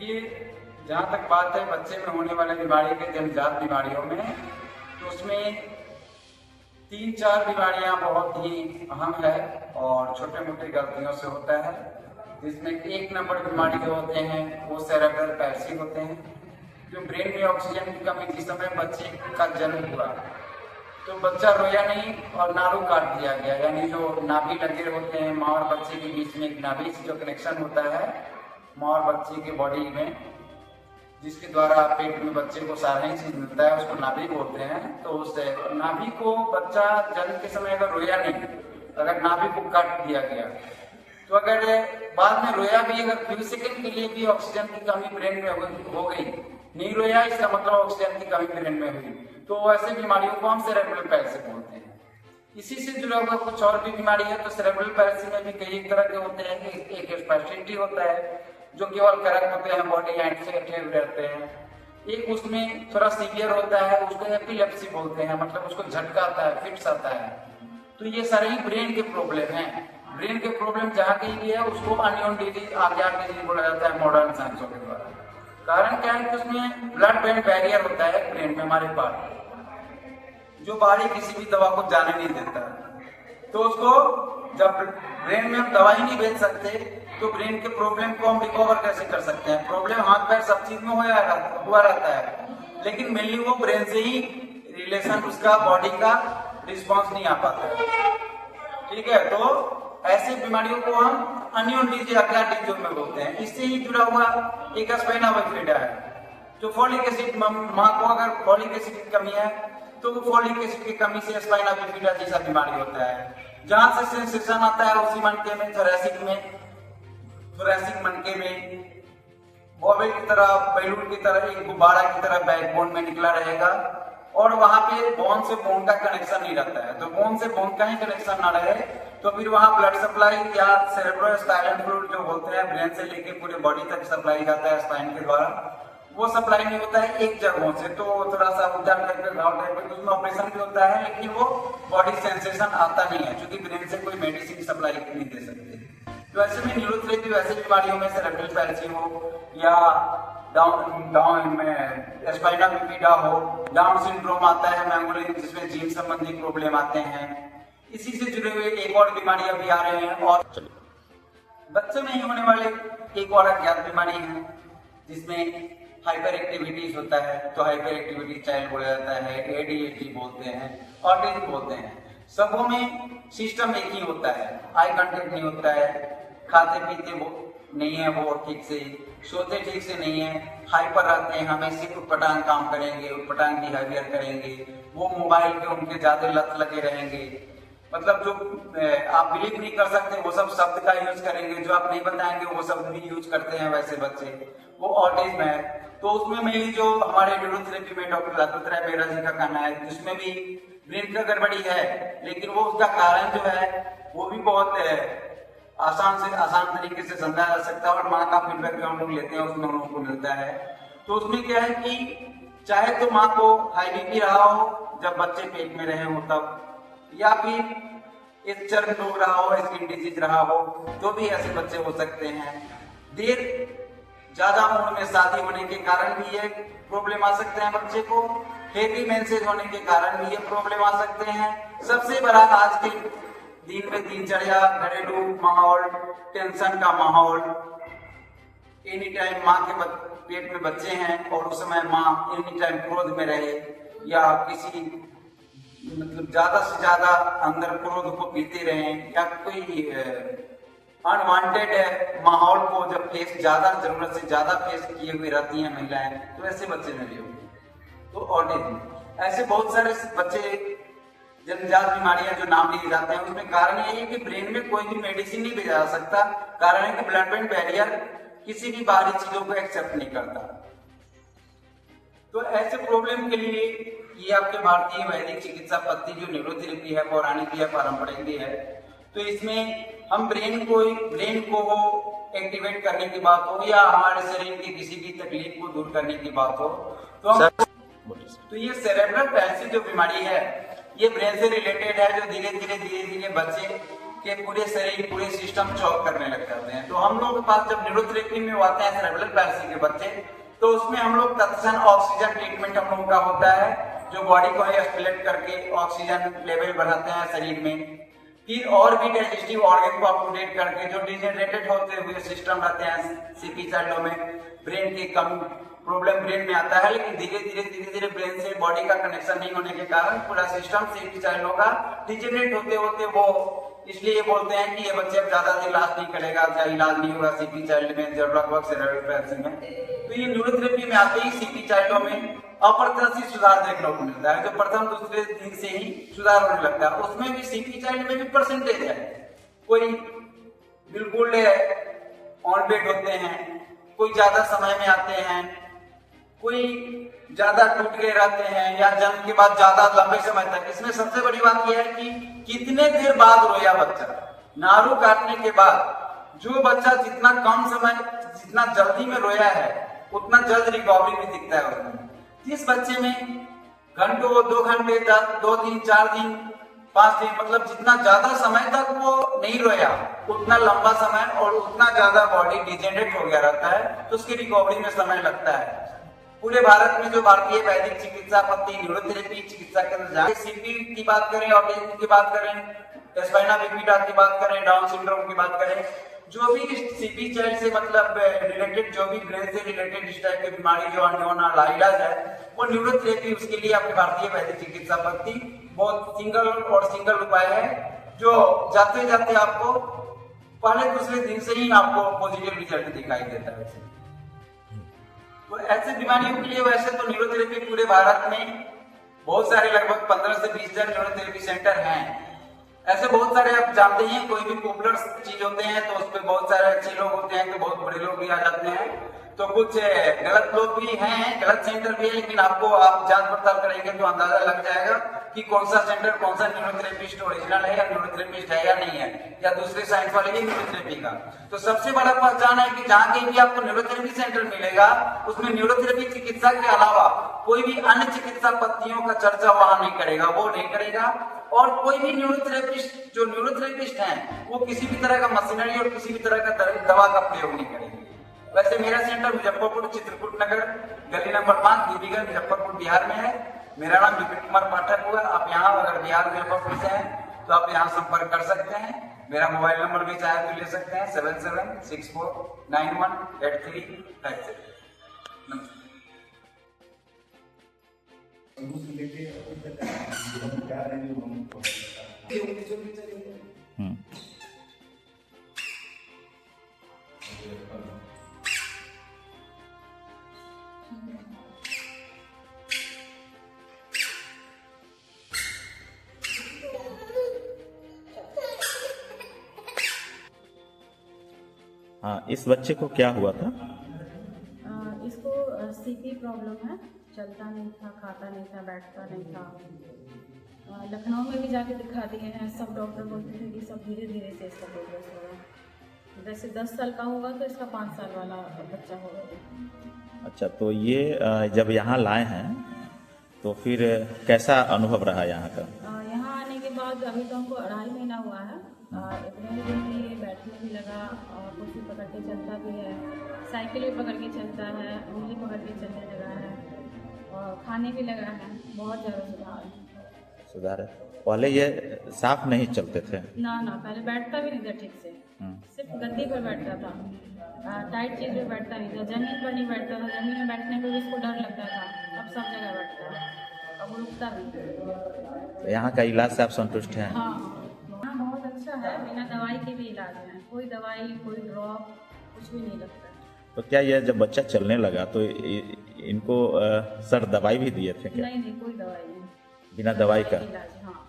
देखिए, जहाँ तक बात है बच्चे में होने वाले बीमारी के जन्मजात बीमारियों में, तो उसमें 3-4 बीमारियां बहुत ही अहम है और छोटे मोटे गलतियों से होता है। जिसमें 1 नंबर बीमारी जो होते हैं वो सेरेब्रल पैल्सी होते हैं, जो ब्रेन में ऑक्सीजन की कमी जिस समय बच्चे का जन्म हुआ तो बच्चा रोया नहीं और नाड़ू काट दिया गया, यानी जो नाभि लगे होते हैं माँ और बच्चे के बीच में, एक नाभि से जो कनेक्शन होता है माँ और बच्चे के बॉडी में, जिसके द्वारा पेट में बच्चे को सारा ही चीज मिलता है, उसको नाभि बोलते हैं। तो उस नाभि को बच्चा जन्म के समय अगर रोया नहीं, अगर नाभि को काट दिया गया तो अगर बाद में रोया भी, अगर फ्यू सेकेंड के लिए भी ऑक्सीजन की कमी ब्रेन में हो गई, नहीं रोया इसका मतलब ऑक्सीजन की कमी ब्रेन में हुई, तो ऐसे बीमारियों को हम सेरेब्रल पैल्सी बोलते हैं। इसी से जुड़ा हुआ कुछ और भी बीमारी है। तो सेरेब्रल पैल्सी में भी कई तरह के होते हैं। एक स्पैस्टिसिटी होता है जो केवल करक होते हैं, बॉडी एंड से अटैच रहते हैं। एक उसमें थोड़ा सीवियर होता है, उसको एपिलेप्सी बोलते हैं, मतलब उसको झटका आता है, फिट्स आता है। तो ये सारे ही ब्रेन के प्रॉब्लम हैं। ब्रेन के प्रॉब्लम जहाँ कहीं भी है उसको अननोन डिजीज, अज्ञात डिजीज बोला जाता है मॉडर्न साइंसों के द्वारा। कारण क्या है कि उसमें ब्लड ब्रेन बैरियर होता है ब्रेन में हमारे पास, जो बाहरी किसी भी दवा को जाने नहीं देता। तो उसको जब ब्रेन में हम दवाई नहीं भेज सकते तो ब्रेन के प्रॉब्लम को हम रिकवर कैसे कर सकते हैं? प्रॉब्लम हाथ पैर सब चीज में हुआ रहता है, लेकिन मेनली वो ब्रेन से ही रिलेशन, उसका बॉडी का रिस्पॉन्स नहीं आ पाता है। ठीक है, तो ऐसे बीमारियों को हम अननोन डिजीज, अज्ञात डिजीज में बोलते हैं। इससे ही जुड़ा हुआ एक स्पाइना बिफिडा है, जो फोलिक एसिड, माँ को अगर फोलिक एसिड की कमी है तो फोलिक एसिड की कमी से स्पाइना बिफिडा जैसा बीमारी होता है। जहां से सेंसेशन आता है उसी मनके में, थोरैसिक मनके में बॉबल की तरह, बैलून की तरह, एक गुब्बारा की तरह बैकबोन में निकला रहेगा और वहां पे बोन से बोन का कनेक्शन नहीं रहता है। तो बोन से बोन का ही कनेक्शन ना रहे तो फिर वहां ब्लड सप्लाई या सेरेब्रोस्पाइनल फ्लूइड जो बोलते हैं, ब्रेन से लेके पूरे बॉडी तक सप्लाई जाता है स्पाइन के द्वारा, वो सप्लाई नहीं होता है एक जगहों से। तो थोड़ा सा उदार टाइप का, घाव टाइप का, उसमें ऑपरेशन भी होता है लेकिन वो बॉडी सेंसेशन आता नहीं है, क्योंकि ब्रेन से कोई मेडिसिन सप्लाई नहीं दे सकते। तो ऐसे में न्यूरोथेरेपी वैसे बीमारियों में सेरेब्रल पैल्सी हो या डाउन में स्पाइना बिफिडा हो, डाउन सिंड्रोम आता है मैंगोलिन, जिसमें जीन संबंधी प्रॉब्लम आते हैं। इसी से जुड़े हुए एक और बीमारी अभी आ रहे हैं। और बच्चों में ही होने वाले एक और अज्ञात बीमारी है जिसमें हाइपर एक्टिविटीज होता है। तो हाइपर एक्टिविटी चाइल्ड बोला जाता है, एडीएचडी बोलते हैं, ऑटिज्म बोलते हैं। सबों में सिस्टम एक ही होता है, आई कांटेक्ट नहीं होता है, खाते पीते वो नहीं है, वो ठीक से सोते ठीक से नहीं है, हाइपर रहते हैं, हमेशा उटपटांग काम करेंगे, उटपटांग बिहेवियर करेंगे, वो मोबाइल पे उनके ज्यादा लत लगे रहेंगे। मतलब जो आप बिलीव नहीं कर सकते वो सब शब्द का यूज करेंगे, जो आप नहीं बताएंगे वो शब्द भी यूज करते हैं वैसे बच्चे, वो ऑटिज्म है। तो उसमें मेनली जो हमारे न्यूरोथेरेपी में डॉक्टर राजपूत राय बेरा जी का कहना है, उसमें भी ब्रेन का गड़बड़ी है, लेकिन वो उसका कारण जो है वो भी बहुत आसान तरीके से समझा जा सकता है और माँ का फीडबैक जो हम लोग लेते हैं उसमें हम लोगों को मिलता है। तो उसमें क्या है कि चाहे तो माँ को हाई बीपी रहा हो जब बच्चे पेट में रहे हो तब, या फिर एक चर्म रोग रहा हो, स्किन डिजीज रहा हो, तो भी ऐसे बच्चे हो सकते हैं। देर ज्यादा उम्र में शादी होने के कारण भी ये प्रॉब्लम आ सकते हैं बच्चे को, हेवी मेंसेज होने के कारण भी ये प्रॉब्लम आ सकते हैं। सबसे बड़ा आज के दिन में दिनचर्या, घरेलू माहौल, टेंशन का माहौल, एनी टाइम माँ के पेट में बच्चे हैं और उस समय माँ एनी टाइम क्रोध में रहे या किसी मतलब ज्यादा से ज्यादा अंदर क्रोध को पीते रहे या कोई अनवांटेड माहौल को जब फेस ज्यादा, जरूरत से ज्यादा फेस किए हुए रहती हैं महिलाएं, तो ऐसे बच्चे में भी होंगे। तो ऑटिज्म, ऐसे बहुत सारे बच्चे जन्मजात बीमारियां जो नाम लिए जाते हैं, उसमें कारण यही है कि ब्रेन में कोई भी मेडिसिन नहीं भेजा जा सकता। कारण है कि ब्लड ब्रेन बैरियर किसी भी बाहरी चीजों को एक्सेप्ट नहीं करता। तो ऐसे प्रॉब्लम के लिए ये आपके भारतीय वैदिक चिकित्सा पद्धति जो न्यूरोथेरेपी है, पौराणिक भी है, पारंपरिक भी है। तो इसमें हम ब्रेन को एक्टिवेट करने की बात हो या हमारे शरीर की किसी भी तकलीफ को दूर करने की बात हो, तो ये सेरेब्रल पैल्सी जो बीमारी है ये ब्रेन से रिलेटेड है, जो धीरे धीरे बच्चे कि पूरे शरीर पूरे सिस्टम चौक करने लग जाते हैं। तो हम लोग के पास जब न्यूरोथेरेपी में आते हैं सेरेब्रल पैल्सी के बच्चे, तो उसमें हम लोग तत्क्षण ऑक्सीजन ट्रीटमेंट हम लोगों का होता है, जो बॉडी को स्टिमुलेट करके ऑक्सीजन लेवल बढ़ाते हैं शरीर में। फिर और भी डाइजेस्टिव ऑर्गन को अपडेट करके जो डिजेनरेटेड होते हुए सिस्टम रहते हैं सीपी चाइल्डों में, ब्रेन की कम प्रॉब्लम ब्रेन में आता है, लेकिन धीरे धीरे ब्रेन से बॉडी का कनेक्शन नहीं होने के कारण पूरा सिस्टम सीपी चाइल्डों का डिजेनरेट होते होते वो, इसलिए बोलते हैं कि ये बच्चे अब ज्यादा दिन इलाज नहीं करेगा, इलाज नहीं होगा सीपी चाइल्ड में, लगभग सेरेब्रल पैल्सी में। तो ये न्यूरोथेरेपी में आते ही सीपी चाइल्डों में अप्रत्याशित सुधार देखने को मिलता है, जो प्रथम दूसरे दिन से ही सुधार होने लगता है। उसमें भी सीपी चाइल्ड में भी परसेंटेज है, कोई बिल्कुल ऑन बेड होते हैं, कोई ज्यादा समय में आते हैं, कोई ज्यादा टूट गए रहते हैं, या जन्म के बाद ज्यादा लंबे समय तक। इसमें सबसे बड़ी बात यह है कि कितने देर बाद रोया बच्चा। नारू काटने के बाद जो बच्चा जितना कम समय, जितना जल्दी में रोया है, उतना जल्द रिकवरी भी दिखता है उसमें। जिस बच्चे में घंटों, 2 घंटे, 2 दिन, 4 दिन, 5 दिन, मतलब जितना ज्यादा समय तक वो नहीं रोया, उतना लंबा समय और उतना ज्यादा बॉडी डिजेनरेट हो गया रहता है, तो उसकी रिकवरी में समय लगता है। पूरे भारत में जो भारतीय वैदिक चिकित्सा पद्धति न्यूरोथेरेपी चिकित्सा केंद्र, जहाँ सीपी की बात करें, ऑटिज्म की बात करें, स्पाइना बिफिडा की बात करें, डाउन सिंड्रोम की बात करें, जो भी सीपी चाइल्ड से मतलब रिलेटेड, जो भी ब्रेन से रिलेटेड इस टाइप की बीमारी जो अन्योना इलाज है, वो न्यूरोथेरेपी उसके लिए आपकी भारतीय वैदिक चिकित्सा पद्धति बहुत सिंगल उपाय है, जो जाते जाते आपको पहले दूसरे दिन से ही आपको पॉजिटिव रिजल्ट दिखाई देता है। तो ऐसे बीमारियों के लिए वैसे तो न्यूरोथेरेपी पूरे भारत में बहुत सारे, लगभग 15 से 20 हजार न्यूरोथेरेपी सेंटर हैं। ऐसे बहुत सारे आप जानते हैं, कोई भी पॉपुलर चीज होते हैं तो उस पर बहुत सारे अच्छे लोग होते हैं, तो बहुत बड़े लोग भी आ जाते हैं, तो कुछ गलत लोग भी हैं, गलत सेंटर भी है, लेकिन आपको आप जांच पड़ताल करेंगे तो अंदाजा लग जाएगा कि कौन सा सेंटर, कौन सा न्यूरोथेरेपिस्ट ओरिजिनल है या न्यूरोथेरेपिस्ट है या नहीं है, या दूसरे साइंस वाले ही न्यूरोथेरेपी का। तो सबसे बड़ा पहचान है कि जहाँ कहीं भी आपको न्यूरोथेरेपी सेंटर मिलेगा, उसमें न्यूरोथेरेपी चिकित्सा के अलावा कोई भी अन्य चिकित्सा पद्धतियों का चर्चा वहां नहीं करेगा, वो नहीं करेगा। और कोई भी न्यूरोथेरेपिस्ट, जो न्यूरोथेरेपिस्ट हैं, वो किसी भी तरह का मशीनरी और किसी भी तरह का दवा का प्रयोग नहीं करेंगे। वैसे मेरा सेंटर मुजफ्फरपुर चित्रकूट नगर गली नंबर 5 दीपीगंज मुजफ्फरपुर बिहार में है। मेरा नाम विपिन कुमार पाठक हुआ। आप यहाँ अगर बिहार मुजफ्फरपुर से हैं तो आप यहाँ संपर्क कर सकते हैं। मेरा मोबाइल नंबर भी चाहे तो ले सकते हैं 7764918356। हाँ, इस बच्चे को क्या हुआ था? इसको सीपी प्रॉब्लम है, चलता नहीं था, खाता नहीं था, बैठता नहीं था। लखनऊ में भी जाके दिखा दिए हैं, सब डॉक्टर बोलते थे कि सब धीरे धीरे से इसका प्रोग्रेस होगा। जैसे 10 साल का होगा तो इसका 5 साल वाला बच्चा होगा। अच्छा, तो ये जब यहाँ लाए हैं तो फिर कैसा अनुभव रहा यहाँ का? यहाँ आने के बाद अभी तो हमको 2.5 महीना हुआ है। इतने ही दिन में ये बैठने भी लगा और कुर्सी पकड़ के चलता भी है, साइकिल भी पकड़ के चलता है, उंगली पकड़ के चलने लगा है और खाने भी लगा है। बहुत ज़्यादा सुधार है। पहले ये साफ नहीं चलते थे? ना, पहले बैठता भी नहीं था ठीक से, सिर्फ गद्दी पर बैठता था, टाइट चीज़ पर बैठता नहीं था, जमीन पर नहीं बैठता था। जमीन में बैठने पर भी इसको डर लगता था, अब सब जगह बैठता है, अब रुकता भी। तो यहाँ का इलाज से आप संतुष्ट हैं? हाँ, बहुत अच्छा है, बिना दवाई के भी इलाज है, कोई दवाई, कोई ड्रॉप, कुछ भी नहीं लगता। तो क्या ये जब बच्चा चलने लगा तो इनको सर दवाई भी दिए थे क्या? नहीं, कोई दवाई नहीं, बिना दवाई का इलाज। हाँ।